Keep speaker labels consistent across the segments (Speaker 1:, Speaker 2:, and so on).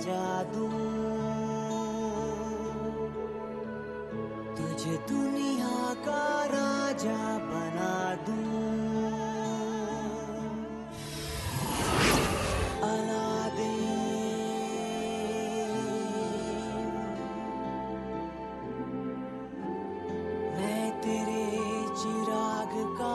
Speaker 1: सजा दूं, तुझे दुनिया का राजा बना दूं। मैं तेरे चिराग का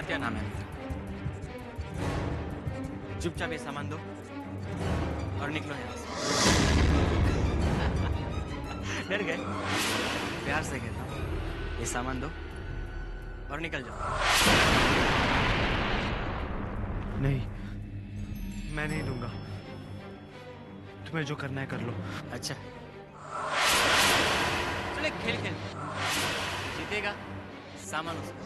Speaker 2: क्या नाम है? चुपचाप ये सामान दो और निकलो यहाँ से। डर गए? प्यार से कहता हूँ, ये सामान दो और निकल जाओ।
Speaker 3: नहीं, मैं नहीं दूंगा। तुम्हें जो करना है कर लो।
Speaker 2: अच्छा, चलो एक खेल खेल, जीतेगा सामान उसका।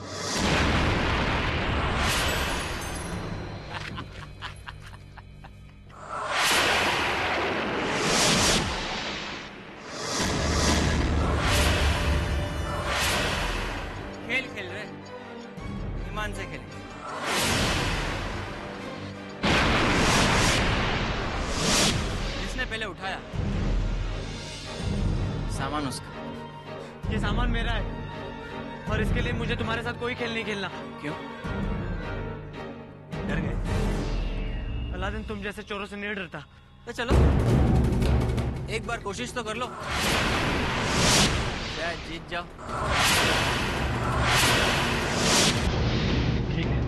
Speaker 2: खेल खेल रहे, ईमान से खेलें। जिसने पहले उठाया सामान उसका।
Speaker 3: ये सामान मेरा है और इसके लिए मुझे तुम्हारे साथ कोई खेल नहीं खेलना।
Speaker 2: क्यों? डर गए?
Speaker 3: अलादीन तुम जैसे चोरों से नहीं डरता।
Speaker 2: तो चलो एक बार कोशिश तो कर लो, शायद जीत जाओ।
Speaker 3: ठीक है।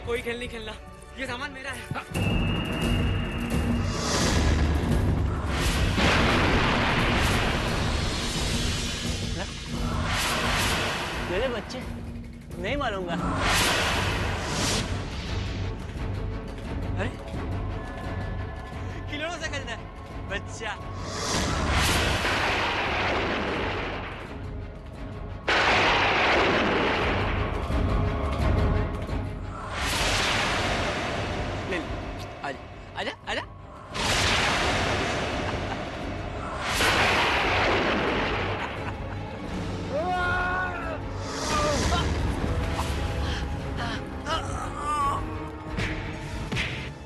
Speaker 3: कोई खेल नहीं खेलना, ये सामान मेरा है।
Speaker 2: मेरे बच्चे नहीं मारूंगा। अरे खिलौनों से खेलना है बच्चा। आजा आजा।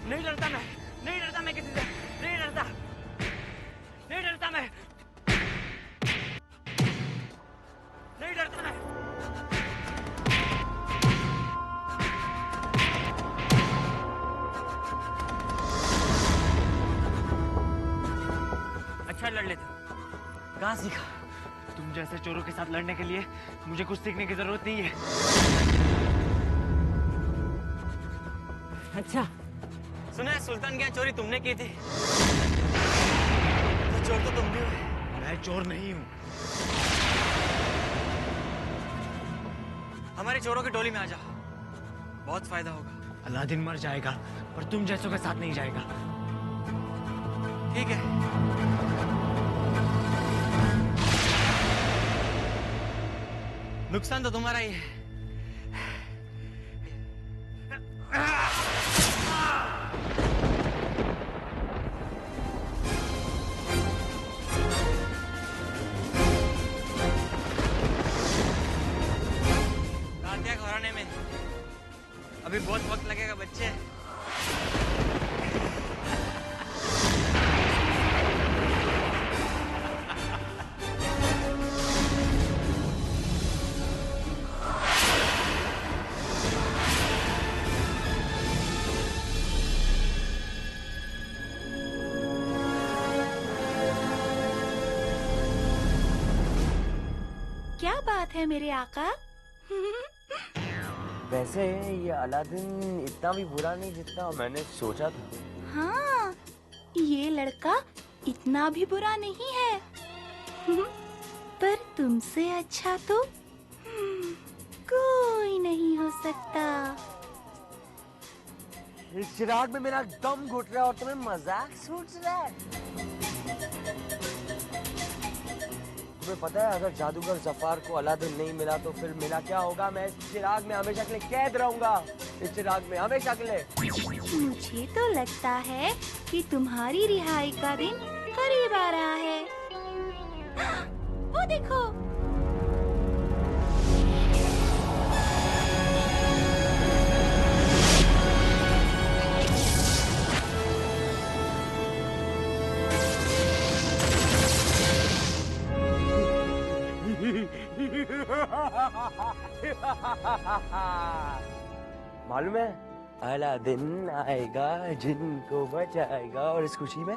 Speaker 3: नहीं डरता मैं, नहीं डरता मैं किसी से, नहीं डरता, नहीं डरता मैं, नहीं डरता मैं।
Speaker 2: अच्छा लड़ लेते। कहाँ सीखा?
Speaker 3: तुम जैसे चोरों के साथ लड़ने के लिए मुझे कुछ सीखने की जरूरत नहीं है।
Speaker 2: अच्छा, सुना है सुल्तान के यहाँ चोरी तुमने की थी? तो चोर तो तुम भी हो।
Speaker 3: मैं चोर नहीं हूँ।
Speaker 2: हमारे चोरों की टोली में आ जाओ, बहुत फायदा होगा।
Speaker 3: अलादीन मर जाएगा पर तुम जैसों के साथ नहीं जाएगा।
Speaker 2: ठीक है। नुकसान तो तुम्हारा ही है। अभी बहुत वक्त लगेगा बच्चे।
Speaker 4: क्या बात है मेरे आका?
Speaker 3: वैसे ये अलादीन इतना भी बुरा नहीं जितना मैंने सोचा था।
Speaker 4: हाँ, ये लड़का इतना भी बुरा नहीं है। पर तुमसे अच्छा तो कोई नहीं हो सकता।
Speaker 3: इस चिराग में मेरा दम घुट रहा है और तुम्हें मजाक सूझ रहा है। तुम्हें पता है अगर जादूगर जफार को अलादीन नहीं मिला तो फिर मिला क्या होगा? मैं इस चिराग में हमेशा के लिए कैद रहूंगा। इस चिराग में हमेशा के लिए।
Speaker 4: मुझे तो लगता है कि तुम्हारी रिहाई का दिन करीब आ रहा है। वो देखो।
Speaker 3: मालूम है अलादीन आएगा जिनको बचाएगा और इस खुशी में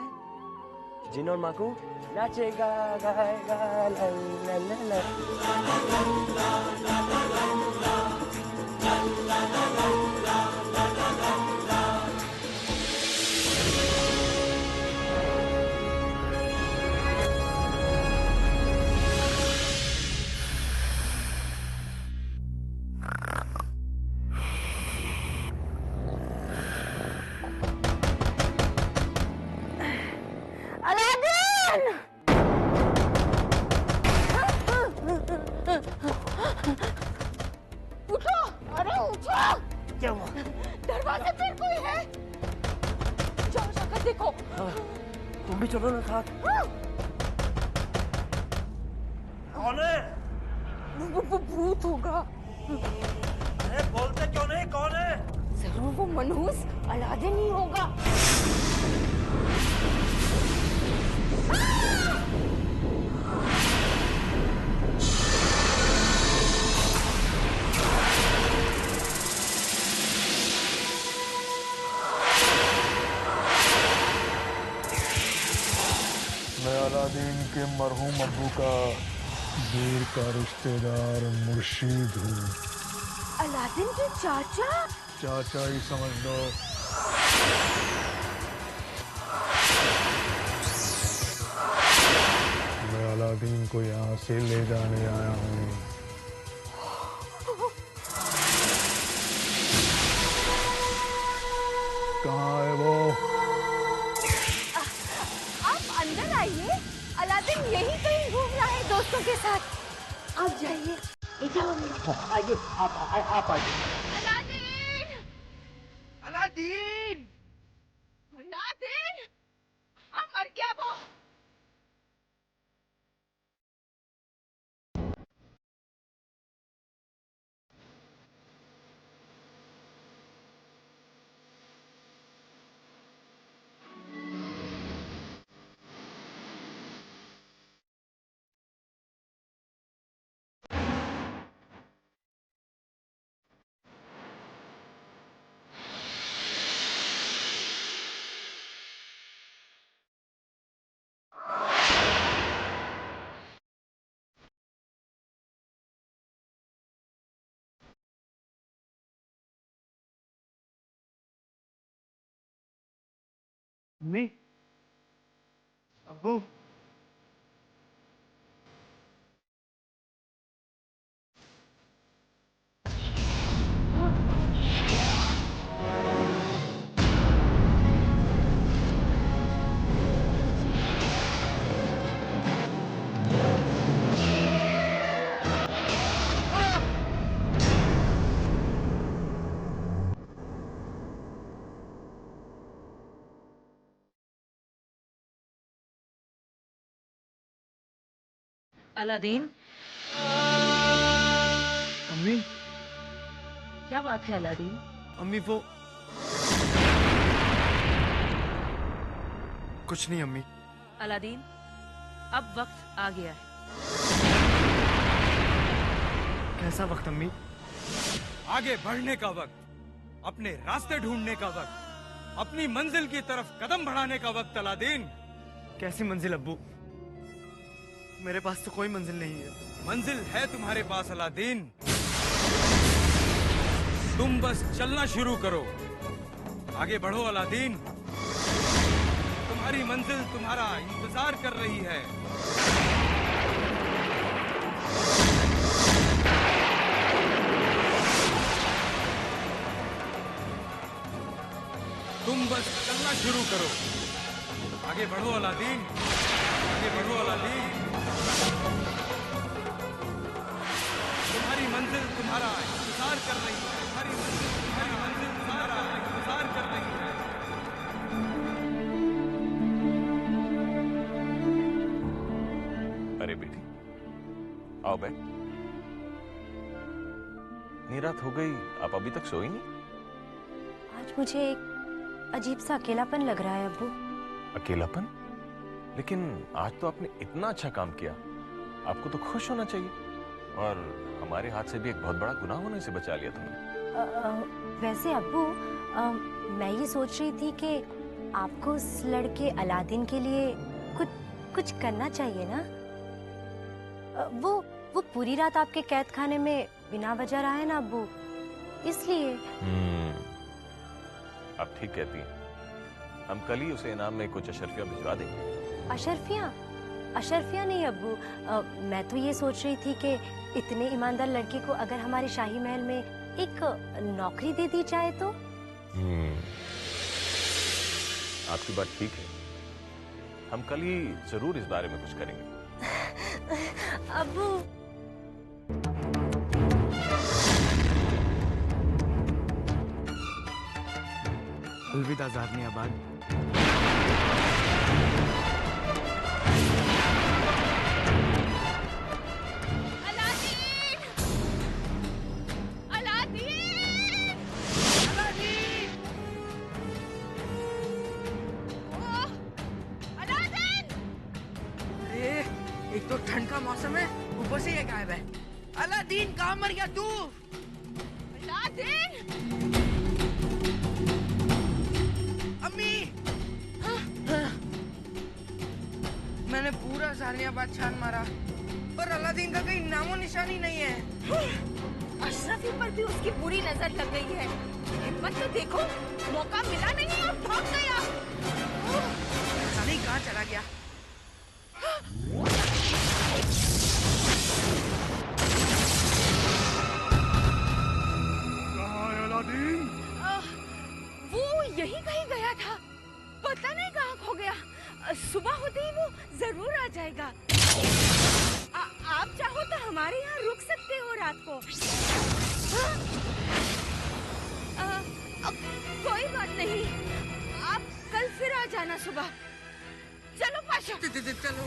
Speaker 3: जिन और माकू नाचेगा गाएगा ला ला ला ला।
Speaker 4: उठो, अरे उठो।
Speaker 3: क्या हुआ?
Speaker 4: दरवाजे पे कोई है। जाओ जाकर देखो।
Speaker 3: तुम भी चलो ना साथ। कौन है?
Speaker 4: वो भूत होगा।
Speaker 3: अरे बोलते क्यों नहीं? कौन है?
Speaker 4: जरूर वो मनहूस अलादीन ही होगा।
Speaker 5: मैं अलादीन के मरहूम अब्बू का दूर का रिश्तेदार मुर्शीद हूँ।
Speaker 4: अलादीन के चाचा?
Speaker 5: चाचा ही समझ लो। मैं अलादीन को यहाँ से ले जाने आया हूँ। कहाँ है वो?
Speaker 4: आप अंदर आइए। अलादीन यहीं कहीं घूम रहा है दोस्तों के साथ। आप जाइए।
Speaker 3: आइए आप आइए।
Speaker 4: अलादीन!
Speaker 3: अलादीन!
Speaker 4: अलादीन! मर गया वो।
Speaker 2: अम्मी, अब्बू,
Speaker 6: अलादीन,
Speaker 2: अम्मी,
Speaker 6: क्या बात है अलादीन?
Speaker 2: अम्मी वो कुछ नहीं अम्मी।
Speaker 6: अलादीन, अब वक्त आ गया है।
Speaker 2: कैसा वक्त अम्मी?
Speaker 7: आगे बढ़ने का वक्त, अपने रास्ते ढूंढने का वक्त, अपनी मंजिल की तरफ कदम बढ़ाने का वक्त अलादीन।
Speaker 2: कैसी मंजिल अब्बू? मेरे पास तो कोई मंजिल नहीं है।
Speaker 7: मंजिल है तुम्हारे पास अलादीन, तुम बस चलना शुरू करो। आगे बढ़ो अलादीन, तुम्हारी मंजिल तुम्हारा इंतजार कर रही है। तुम बस चलना शुरू करो। आगे बढ़ो अलादीन, आगे बढ़ो अलादीन। तुम्हारी मंजिल तुम्हारा इंतजार कर रही है। तुम्हारी मंजिल तुम्हारा इंतजार कर रही है।
Speaker 8: अरे बेटी, आओ बैठ। नी रात हो गई, आप अभी तक सोई नहीं?
Speaker 9: आज मुझे एक अजीब सा अकेलापन लग रहा है अब्बू।
Speaker 8: अकेलापन? लेकिन आज तो आपने इतना अच्छा काम किया, आपको तो खुश होना चाहिए। और हमारे हाथ से भी एक बहुत बड़ा गुनाह होने से बचा लिया तुमने।
Speaker 9: वैसे अब्बू, मैं ये सोच रही थी कि आपको उस लड़के अलादीन के लिए कुछ करना चाहिए ना। वो पूरी रात आपके कैद खाने में बिना वजह रहा है ना अब्बू, इसलिए।
Speaker 8: आप ठीक कहती हैं। हम कल ही उसे इनाम में कुछ अशरफियां भिजवा देंगे।
Speaker 9: अशरफियां? अशरफियां नहीं अब्बू, मैं तो ये सोच रही थी कि इतने ईमानदार लड़के को अगर हमारे शाही महल में एक नौकरी दे दी जाए तो।
Speaker 8: आपकी बात ठीक है, हम कल ही जरूर इस बारे में कुछ करेंगे।
Speaker 9: अब्बू,
Speaker 2: अलविदा ज़ारनियाबाद।
Speaker 10: एक तो ठंड का मौसम है, ऊपर से ये गायब है। अलादीन, कहाँ मर गया तू? अलादीन! अम्मी! मैंने पूरा ज़ारनियाबाद छान मारा, पर अलादीन का कहीं नामो निशानी नहीं है।
Speaker 11: अशरफी पर भी उसकी बुरी नजर लग गई है। हिम्मत तो देखो, मौका मिला नहीं और भाग गया।
Speaker 10: पता नहीं कहाँ चला गया।
Speaker 11: वो यहीं कहीं गया था, पता नहीं कहाँ खो गया। सुबह होते ही वो जरूर आ जाएगा। आप चाहो तो हमारे यहाँ रुक सकते हो रात को। कोई बात नहीं, आप कल फिर आ जाना सुबह। चलो पाशा,
Speaker 10: चलो।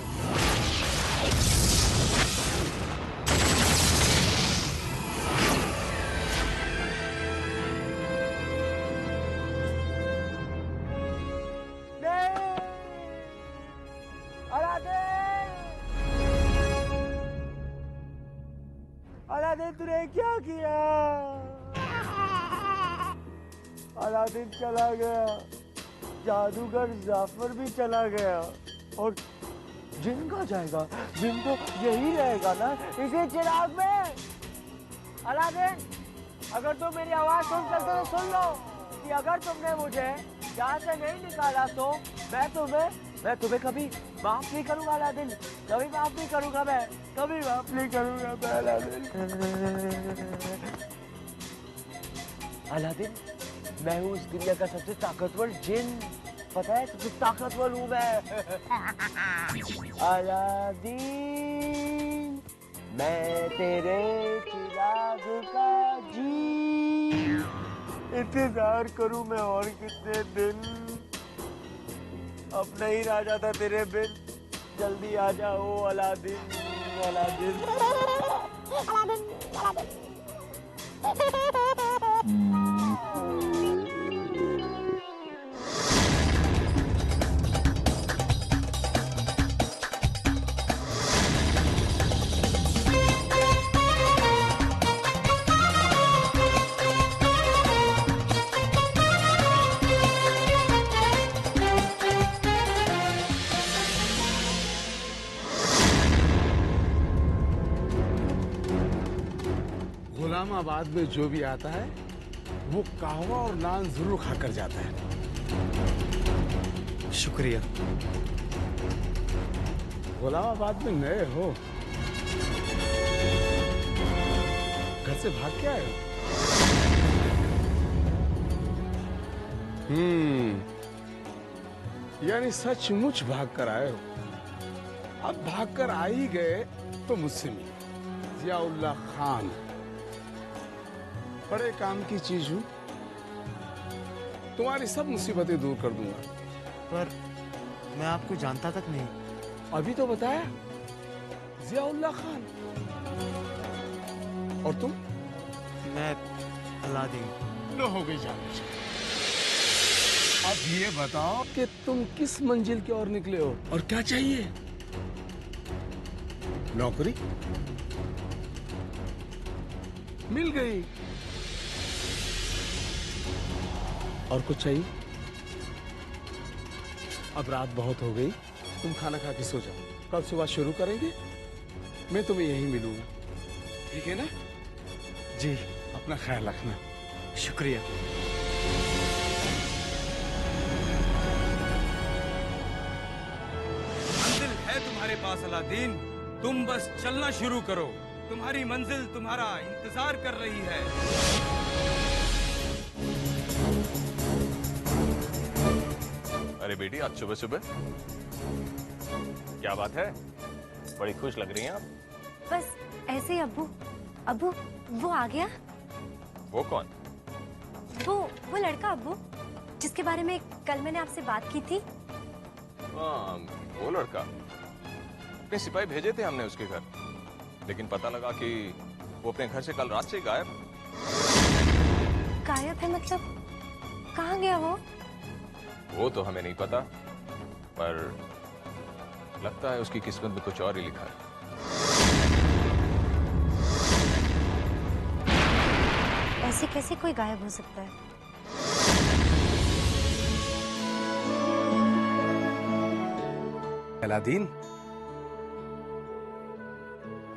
Speaker 3: अलादीन, तूने क्या किया? अलादीन चला गया, जादूगर जाफर भी चला गया, और जिन का जाएगा? जिन तो यही रहेगा ना इसी चिराग में। अलादीन, अगर तुम मेरी आवाज सुन सकते तो सुन लो कि अगर तुमने मुझे यहाँ से नहीं निकाला तो मैं तुम्हें कभी माफ नहीं करूंगा अलादीन, कभी माफ नहीं करूंगा मैं, कभी माफ नहीं करूंगा मैं अलादीन। अलादीन, मैं हूँ इस दुनिया का सबसे ताकतवर जिन, पता है? सबसे ताकतवर हूँ मैं। अलादीन, मैं तेरे चिराग का जी इंतजार करूँ मैं और कितने दिन? अब नहीं रह जाता तेरे बिन, जल्दी आ जाओ Aladdin, Aladdin, Aladdin, Aladdin.
Speaker 12: Ghulamabad में जो भी आता है वो कहवा और नान जरूर खाकर जाता है।
Speaker 2: शुक्रिया।
Speaker 12: गुलामाबाद में नए हो, घर से भाग के आए हो? यानी सचमुच भाग कर आए हो। अब भाग कर आ ही गए तो मुझसे मिले। जियाउल्लाह खान, बड़े काम की चीज हूं, तुम्हारी सब मुसीबतें दूर कर दूंगा।
Speaker 2: पर मैं आपको जानता तक नहीं।
Speaker 12: अभी तो बताया, जियाउल्लाह खान। और तुम?
Speaker 2: मैं अलादीन।
Speaker 12: लो हो गई जान। अब ये बताओ कि तुम किस मंजिल की ओर निकले हो और क्या चाहिए? नौकरी मिल गई। और कुछ चाहिए? अब रात बहुत हो गई, तुम खाना खा के सो जाओ। कल सुबह शुरू करेंगे, मैं तुम्हें यहीं मिलूंगा, ठीक है ना?
Speaker 2: जी।
Speaker 12: अपना ख्याल रखना।
Speaker 2: शुक्रिया।
Speaker 7: मंजिल है तुम्हारे पास अलादीन, तुम बस चलना शुरू करो। तुम्हारी मंजिल तुम्हारा इंतजार कर रही है।
Speaker 8: अरे बेटी, आज सुबह सुबह क्या बात है? बड़ी खुश लग रही हैं आप।
Speaker 9: बस ऐसे ही अब्बू। अब्बू, वो आ गया।
Speaker 8: वो कौन?
Speaker 9: वो लड़का अब्बू, जिसके बारे में कल मैंने आपसे बात की थी।
Speaker 8: वो लड़का। अपने सिपाही भेजे थे हमने उसके घर, लेकिन पता लगा कि वो अपने घर से कल रात से गायब।
Speaker 9: गायब है मतलब? कहाँ गया वो?
Speaker 8: वो तो हमें नहीं पता, पर लगता है उसकी किस्मत में कुछ और ही लिखा है।
Speaker 9: ऐसे कैसे कोई गायब हो सकता है?
Speaker 12: अलादीन,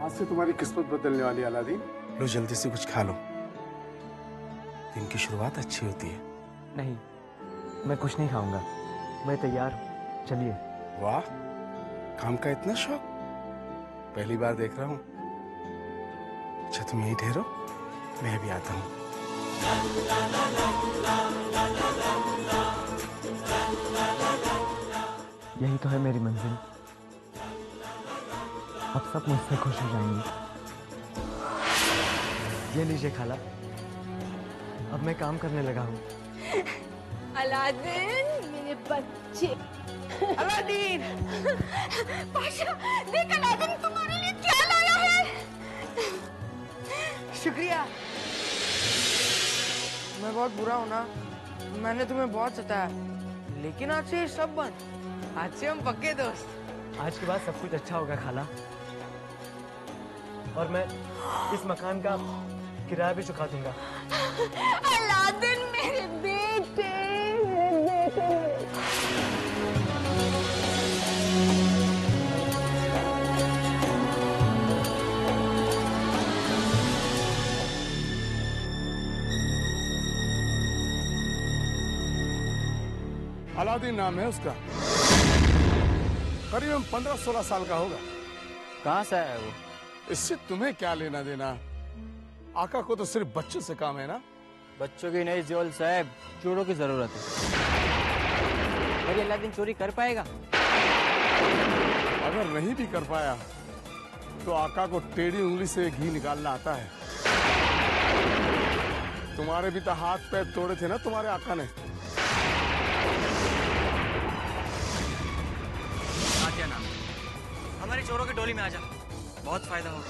Speaker 12: आज से तुम्हारी किस्मत बदलने वाली अलादीन। लो जल्दी से कुछ खा लो, दिन की शुरुआत अच्छी होती है।
Speaker 3: नहीं, मैं कुछ नहीं खाऊंगा। मैं तैयार हूँ, चलिए।
Speaker 12: वाह, काम का इतना शौक, पहली बार देख रहा हूँ। अच्छा तुम यहीं ठहरो, मैं भी आता हूँ।
Speaker 3: यही तो है मेरी मंजिल। अब सब मुझसे खुश हो जाएंगे। ये लीजिए खाला, अब मैं काम करने लगा हूँ।
Speaker 11: अलादीन, मेरे बच्चे। अलादीन! पाशा, देख अलादीन तुम्हारे लिए क्या लाया है।
Speaker 10: शुक्रिया। मैं बहुत बुरा हूँ ना, मैंने तुम्हें बहुत सताया, लेकिन आज से ये सब बंद। आज से हम पक्के दोस्त।
Speaker 3: आज के बाद सब कुछ अच्छा होगा खाला, और मैं इस मकान का किराया भी चुका दूंगा।
Speaker 11: अलादीन मेरे बेटे,
Speaker 12: अलादीन नाम है उसका, करीबन 15-16 साल का होगा।
Speaker 2: कहाँ से आया वो?
Speaker 12: इससे तुम्हें क्या लेना देना? आका को तो सिर्फ बच्चों से काम है ना।
Speaker 2: बच्चों की नहीं जियोल साहब, चोरों की जरूरत है। अरे अलादीन चोरी कर पाएगा?
Speaker 12: अगर नहीं भी कर पाया तो आका को टेढ़ी उंगली से घी निकालना आता है। तुम्हारे भी तो हाथ पैर तोड़े थे ना तुम्हारे आका ने।
Speaker 2: क्या नाम है? हमारी चोरों की टोली में आ जा, बहुत फायदा होगा।